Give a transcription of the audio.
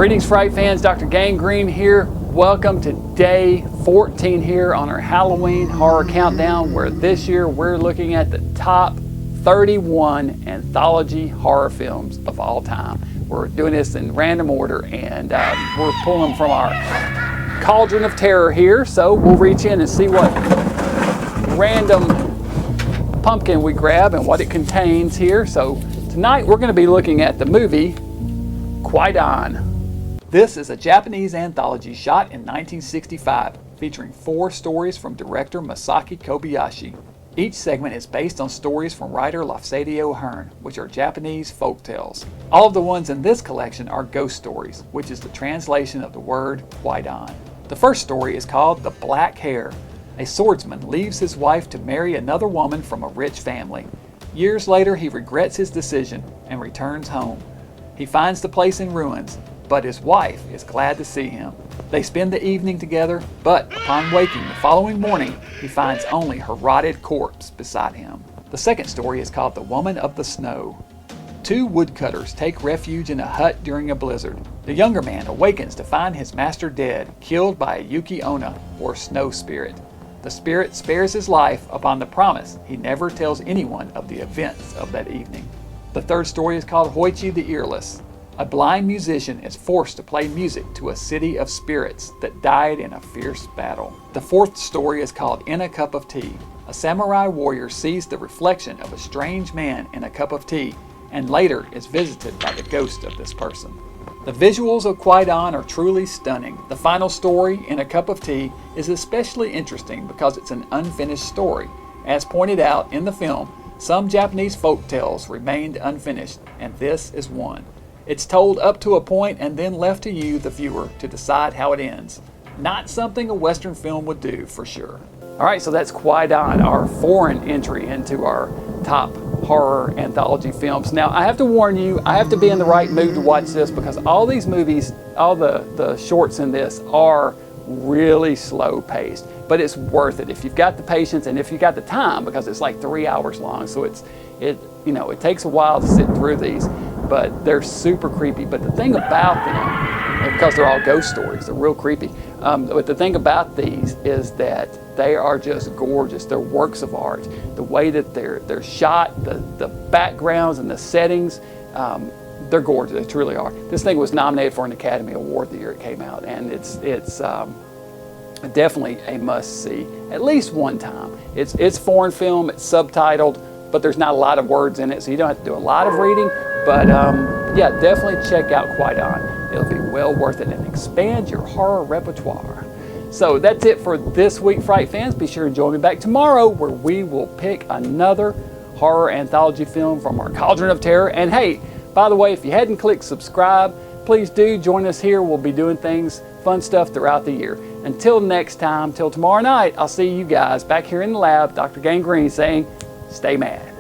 Greetings, Fright fans. Dr. Gangrene here. Welcome to day 14 here on our Halloween horror countdown, where this year we're looking at the top 31 anthology horror films of all time. We're doing this in random order, and we're pulling from our Cauldron of Terror here. So we'll reach in and see what random pumpkin we grab and what it contains here. So tonight we're going to be looking at the movie Kwaidan. This is a Japanese anthology shot in 1965, featuring 4 stories from director Masaki Kobayashi. Each segment is based on stories from writer Lafcadio Hearn, which are Japanese folk tales. All of the ones in this collection are ghost stories, which is the translation of the word Kwaidan. The first story is called The Black Hair. A swordsman leaves his wife to marry another woman from a rich family. Years later, he regrets his decision and returns home. He finds the place in ruins, but his wife is glad to see him. They spend the evening together, but upon waking the following morning, he finds only her rotted corpse beside him. The second story is called The Woman of the Snow. 2 woodcutters take refuge in a hut during a blizzard. The younger man awakens to find his master dead, killed by a Yuki-onna, or snow spirit. The spirit spares his life upon the promise he never tells anyone of the events of that evening. The third story is called Hoichi the Earless. A blind musician is forced to play music to a city of spirits that died in a fierce battle. The fourth story is called In a Cup of Tea. A samurai warrior sees the reflection of a strange man in a cup of tea, and later is visited by the ghost of this person. The visuals of Kwaidan are truly stunning. The final story, In a Cup of Tea, is especially interesting because it's an unfinished story. As pointed out in the film, some Japanese folk tales remained unfinished, and this is one. It's told up to a point and then left to you, the viewer, to decide how it ends. Not something a Western film would do, for sure. Alright, so that's Kwaidan, our foreign entry into our top horror anthology films. Now, I have to warn you, I have to be in the right mood to watch this, because all these movies, all the shorts in this are really slow paced. But it's worth it if you've got the patience and if you've got the time, because it's like 3 hours long. So it takes a while to sit through these, but they're super creepy. But the thing about them, because they're all ghost stories, they're real creepy. But the thing about these is that they are just gorgeous. They're works of art. The way that they're shot, the backgrounds and the settings, they're gorgeous. They truly are. This thing was nominated for an Academy Award the year it came out, and it's definitely a must-see at least one time. It's foreign film. It's subtitled, but there's not a lot of words in it, so you don't have to do a lot of reading. But yeah, definitely check out Kwaidan. It'll be well worth it and expand your horror repertoire. So that's it for this week, Fright fans. Be sure to join me back tomorrow, where we will pick another horror anthology film from our Cauldron of Terror. And hey, by the way, if you hadn't clicked subscribe, please do join us here. We'll be doing things, fun stuff throughout the year. Until next time, till tomorrow night, I'll see you guys back here in the lab. Dr. Gangrene saying, stay mad.